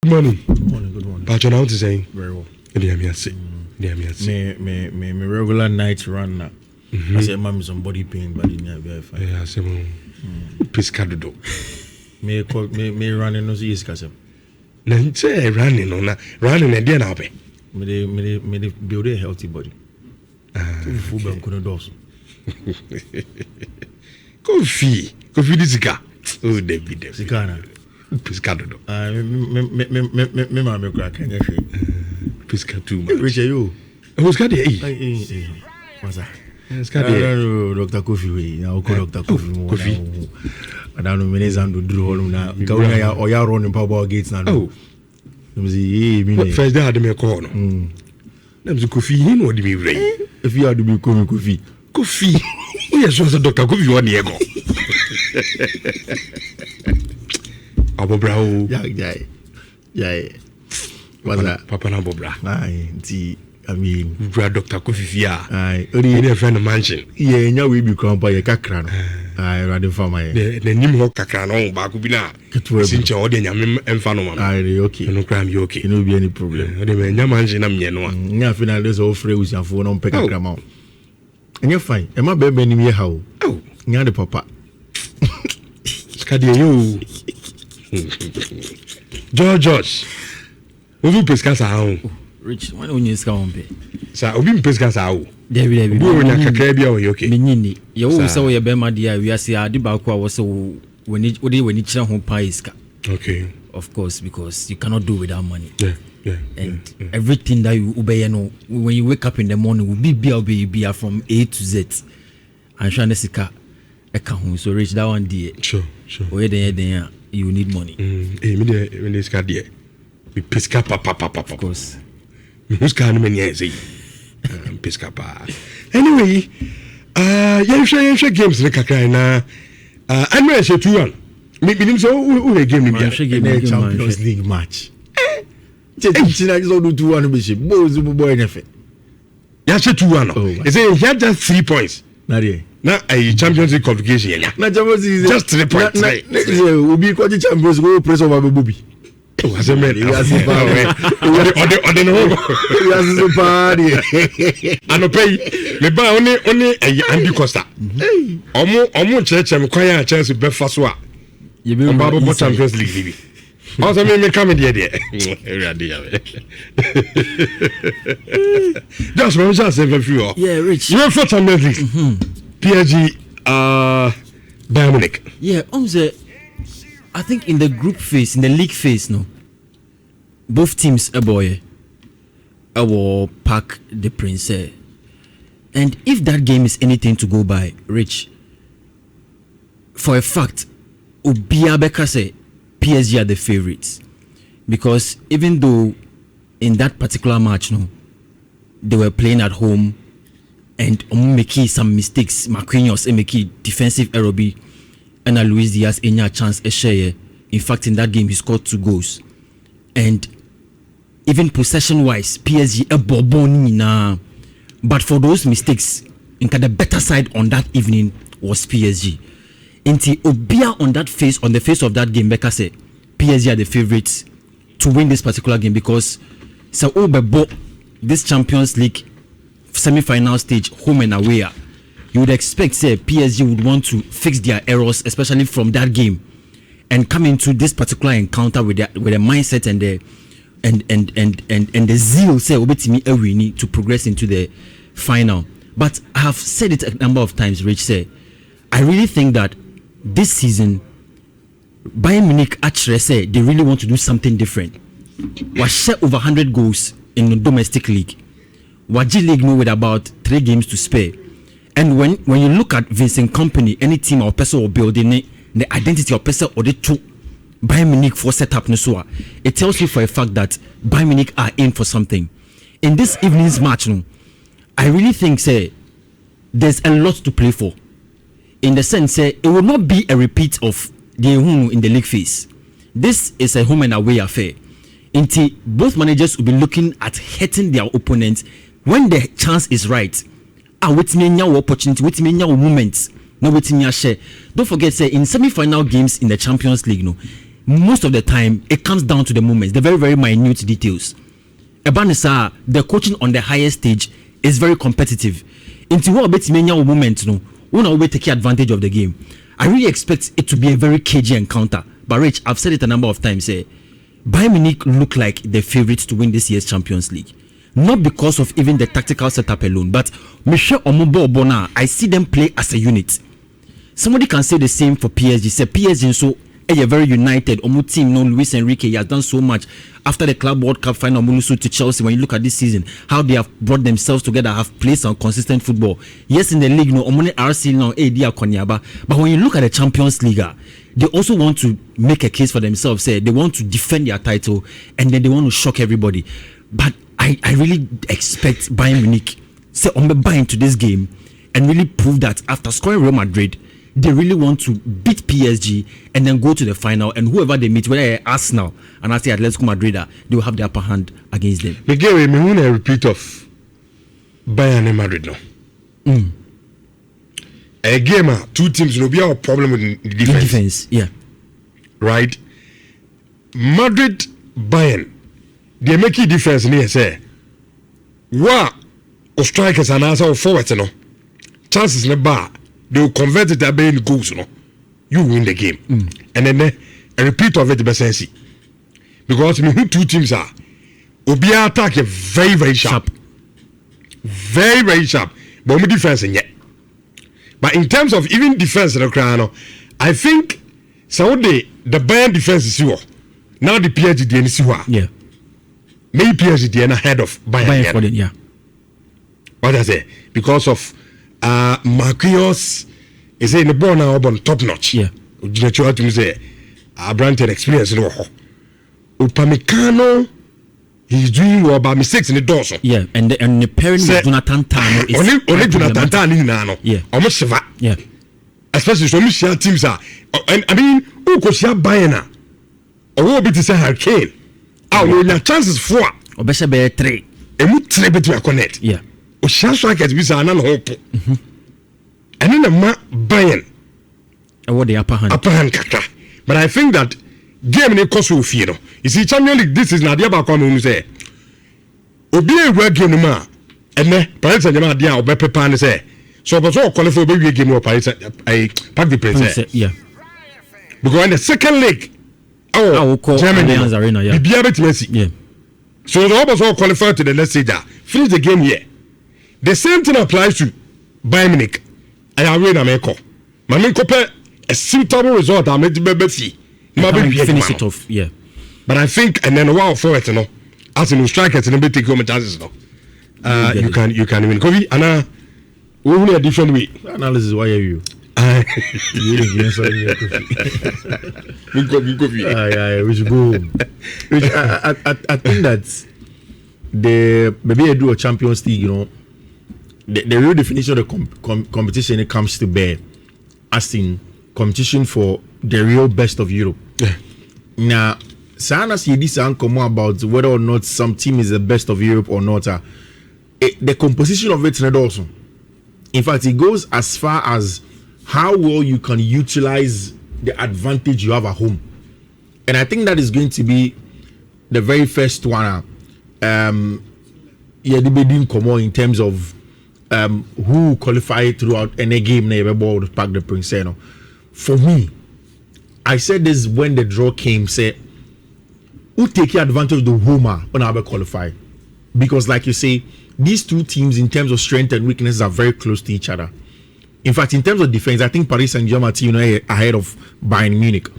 Good morning. Good morning, good morning. But you know what to say? Very well. Me. Me regular night run now. I say, "Mom, some body pain, but in here, fine." Yeah, I say, Piscadodo. Me running no see iskasem. Na say running on running a day now be. Me build a healthy body. Football couldn't do so. Coffee this guy. Oh, David. Sikana. Piscadodo. Me mama crack can you? Piscatu. Richard, you. Who's got the What's that? Dr. Kofi. Now call Dr. Kofi. I don't know many and do draw now. Go or ya run in power gates now. Oh. First day I had me call. Nam's Kofi, he know the me ray. If you had to be coming Kofi. Kofi. Yes, was a Dr. Kofi 1 year ago. Abobra. Yeah. What's that? Papa Nabobra. I mean, Dr. Kofi. Aye, Only a friend of mansion. Yeah, now we become by a cacran. I rather for my the new cacran back will be now. Since you're ordering and Fanoma. Aye, okay. No crime, you okay. No be any problem. The man, your mansion, I'm no. Nothing else all free with your phone on peck grandma. And you're fine. Am I baby in your house? Oh, near the papa. Scadia you. George. Who pescas how? Rich, when you come pay. Sir, Obi pescas how? David, we na kakra o okay. Menini. You so ye be ma dia we ase ade ba ko a wo so when you kira ho pa iska. Okay. Of course, because you cannot do without money. Yeah. Everything that you obey, when you wake up in the morning will be from A to Z. And sure nesika so rich that one day. Sure. Where there you need money. Me this card there. We pesca papa. Of course. Who's can me say? Pesca pa. Anyway, share games the kakra na. I know say 2-1. Me so who game ni bia. Champions League match. China is all do 2-1 be boy nefe. Ya say 2-1. Is it he just 3 points. Na a Champions League qualification ya. Na Champions League just 3 points. Obi ko Champions go press over Bobby. Oh, as a man. Yes, so bad. And pay me buy only Andy Costa. Omo church am kwaya chance to be faso a. You be Bible Champions League bibi. Also me come there. Just me just say few. Yeah, Rich. You for Champions League. PSG Bayern Munich. Yeah, I think in the group phase, in the league phase, no, both teams will pack the Prince. And if that game is anything to go by, Rich, for a fact, Ubia Beka say PSG are the favorites. Because even though in that particular match, no, they were playing at home and making some mistakes, Marquinhos making defensive error be. And Luis Diaz any chance a share. In fact, in that game he scored 2 goals. And even possession wise, PSG a boboni na. But for those mistakes, the better side on that evening was PSG. Inti Obia on the face of that game, Becca said PSG are the favorites to win this particular game because this Champions League semi-final stage, home and away. You would expect, say, PSG would want to fix their errors, especially from that game, and come into this particular encounter with the mindset and the zeal, say, we need to progress into the final. But I have said it a number of times, Rich. Say, I really think that this season, Bayern Munich actually say they really want to do something different. We share over 100 goals in the domestic league. Waji League with about 3 games to spare. And when you look at Vincent Company, any team or person or building the identity of person or the two Bayern Munich for setup Nusua, it tells you for a fact that Bayern Munich are in for something. In this evening's match, I really think there's a lot to play for. In the sense, it will not be a repeat of the in the league phase. This is a home and away affair. Until both managers will be looking at hitting their opponents when the chance is right. With me opportunity, with me moments, no with me share. Don't forget, in semi-final games in the Champions League, most of the time it comes down to the moments, the very, very minute details. Ebanisa, the coaching on the highest stage is very competitive. Into what bit many moment, no, one will take advantage of the game. I really expect it to be a very cagey encounter. But Rich, I've said it a number of times. Bayern Munich look like the favourites to win this year's Champions League. Not because of even the tactical setup alone, but Michel Omobo Obona, I see them play as a unit. Somebody can say the same for PSG. Say PSG so a very united Omo team. No, Luis Enrique, he has done so much after the Club World Cup final. Mulusu to Chelsea. When you look at this season, how they have brought themselves together, have played some consistent football. Yes, in the league, no, Omone RC no, AD Konyaba. But when you look at the Champions League, they also want to make a case for themselves. Say they want to defend their title, and then they want to shock everybody. But I really expect Bayern Munich say buy into this game and really prove that after scoring Real Madrid, they really want to beat PSG and then go to the final, and whoever they meet, whether Arsenal and Atletico Madrid, they will have the upper hand against them. Miguel, we want a repeat of Bayern and Madrid now. A game, two teams will be our problem with defense. Yeah. Right? Madrid, Bayern, they make a difference in here, say. What strikers and answer forward, no chances in the bar. They will convert it to goals, you win the game. And then a repeat of it, the because who two teams are. Obia attack is very, very sharp. Very, very sharp. But we defense in yet. But in terms of even defense in the crown, I think Saudi the Bayern defense is you. Now the PSG is you. Yeah. Maybe PSG is ahead of Bayern. For it, yeah. What I say? Because of Marquinhos is in the ball now on top notch. Yeah. You know to say Brandt experience no. Upamecano, he's doing well, but mistakes in the doors. Yeah, and the pairing with Jonathan Tano is only Jonathan Tano now. Yeah. Almost Shiva. Yeah. Especially so many teams are. And I mean, who could share Bayern? Or what be to say Hurricane? Oh, your chances for. Or better be 3. And we try to connect. Yeah. O chance like it be an hope. And then the Bayern. And what the upper hand? Upper hand kaka. But I think that game ne cost you fear. You see, Champions League, this is not the about come say. Obi e work game ma. And then Paris Saint-Germain dia obe pepa ne say. So but so qualify obi game or Paris I pack the Prince. Yeah. Because in the second leg, Germany Arena, yeah. Be able to Messi. Yeah. So the also qualify to the next stage. Finish the game here. The same thing applies to Bayern Munich. I win America. My compare a suitable result. I'm ready to see. Finish it off, yeah. But I think, and then a while for it, you know, as in strikers, and then take home chances, no. You can win. Kofi, Anna, we will a different way. Analysis. Why are you? We should go home. I think that maybe I do a Champions League, you know. The real definition of the competition it comes to bear, as in competition for the real best of Europe. Yeah. Now, Sana see this uncommon about whether or not some team is the best of Europe or not. The composition of it's not also. In fact, it goes as far as how well you can utilize the advantage you have at home, and I think that is going to be the very first one. The debating common in terms of who qualify throughout any game never ball to pack the Prince. For me, I said this when the draw came, say who take advantage of the Roma on our qualify, because like you say, these two teams in terms of strength and weaknesses are very close to each other. In fact, in terms of defense, I think Paris Saint-Germain ahead of Bayern Munich.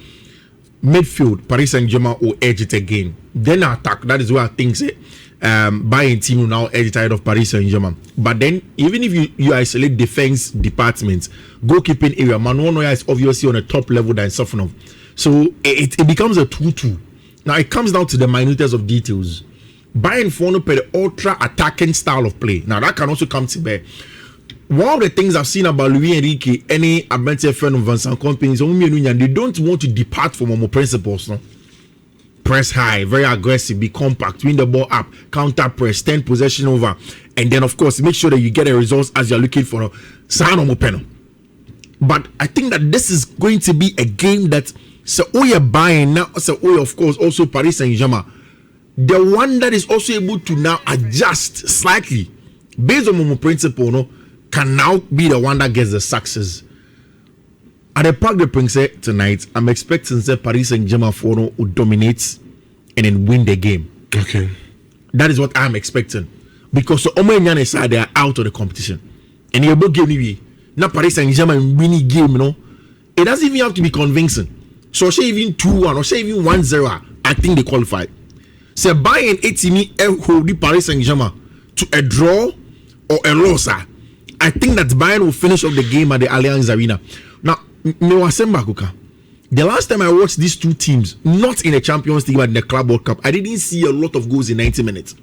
Midfield, Paris Saint-Germain will edge it again. Then attack, that is where I think say Bayern team will now edge it ahead of Paris Saint-Germain. But then, even if you isolate defense departments, goalkeeping area, Manuel Neuer is obviously on a top level than Sofonov. So it becomes a 2-2. Now it comes down to the minutiae of details. Bayern follow the ultra attacking style of play. Now that can also come to bear. One of the things I've seen about Luis Enrique, any Abente friend of Vincent Kompany, they don't want to depart from our principles. No? Press high, very aggressive, be compact, win the ball up, counter press, 10 possession over, and then of course make sure that you get the results as you're looking for a sound on Mopeno. But I think that this is going to be a game that So we are buying now. So we of course also Paris Saint-Germain. The one that is also able to now adjust slightly based on my principle, no, can now be the one that gets the success. At the Parc des Princes tonight, I'm expecting that Paris Saint-Germain will dominate and then win the game. Okay. That is what I'm expecting. Because the Omen side, they are out of the competition. And you're both game now Paris Saint-Germain winning game, it doesn't even have to be convincing. So say even 2-1 or say even 1-0, I think they qualify. So Bayern 80 hold the Paris Saint-Germain to a draw or a loss. I think that Bayern will finish off the game at the Allianz Arena. Now, the last time I watched these two teams, not in the Champions League but in the Club World Cup, I didn't see a lot of goals in 90 minutes.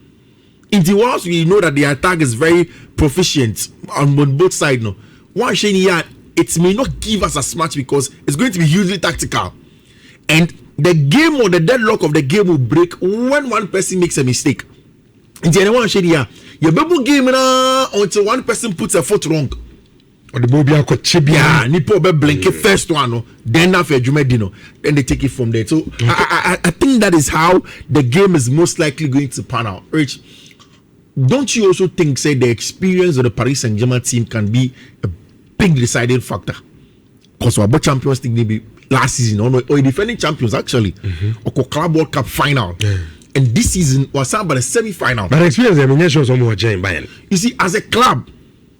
In the world, we know that the attack is very proficient on both sides. No, one here, it may not give us as much because it's going to be hugely tactical, and the game or the deadlock of the game will break when one person makes a mistake. In the one here, you bubble game until one person puts a foot wrong. Or the Bobia Cochibia, Nipo be blink first one, then after Jumedino, then they take it from there. So I think that is how the game is most likely going to pan out. Rich, don't you also think say the experience of the Paris Saint-Germain team can be a big deciding factor? Because we are Champions League maybe last season or defending champions actually, or Club World Cup final. And this season was about the semi-final. But experience, I mean, shows some more Bayern. You see, as a club,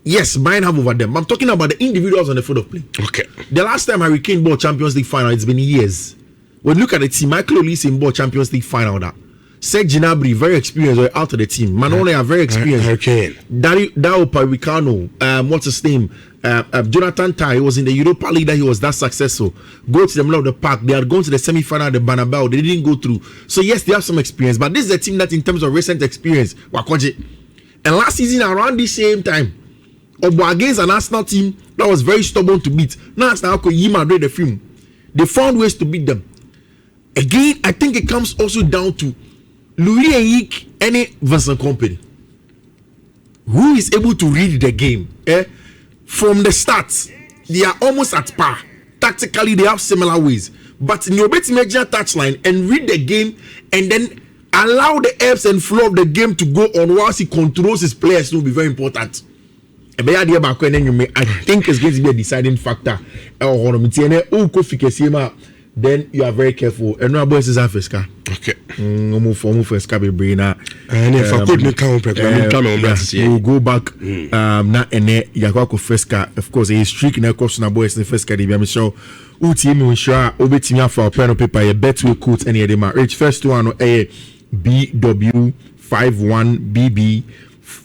yes, Bayern have over them. I'm talking about the individuals on the field of play. Okay. The last time Hurricane bought Champions League final, it's been years. When you look at the team, Michael Olise bought Champions League final. That Serge Gnabry, very experienced, out of the team. Manole are very experienced. Hurricane. Dario Paricano, what's his name? Jonathan Tah, he was in the Europa League that he was that successful. Go to the middle of the park. They are going to the semi-final, the Bernabeu. They didn't go through. So yes, they have some experience. But this is a team that in terms of recent experience, Wakoje. And last season around the same time, Obo against an Arsenal team that was very stubborn to beat. Now Arsenal could Madrid the film. They found ways to beat them. Again, I think it comes also down to Louis Enrique and Vincent Kompany, who is able to read the game. From the start, they are almost at par. Tactically, they have similar ways. But in your major touchline and read the game and then allow the ebbs and flow of the game to go on whilst he controls his players will be very important. I think it's going to be a deciding factor. Then you are very careful. And no boys is Africa. Okay. First Cabrina. And if I couldn't count, we'll go back. Na ene Yakako Fresca. Of course, a streak in a course na boys in the first Caribbean. I'm sure. Team sure Obetimia for pen of paper. A bet we quote any of them. Rich first one a BW51BB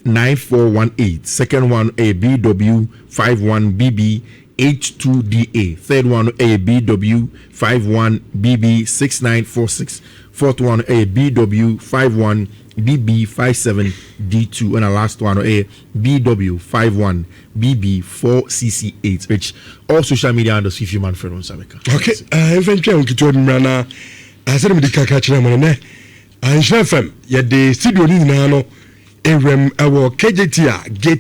9418. Second one a BW51BB H2DA. Third one a BW51BB 6946. Fourth one a BW51BB 57D2. And the last one a BW51BB 4CC8. Which all social media under Fiifi man for on Sameka. Okay. Eventually we told me na I said me the kaka na ne. Nhyira FM ye the studio ni na no ewrem ewo KJT a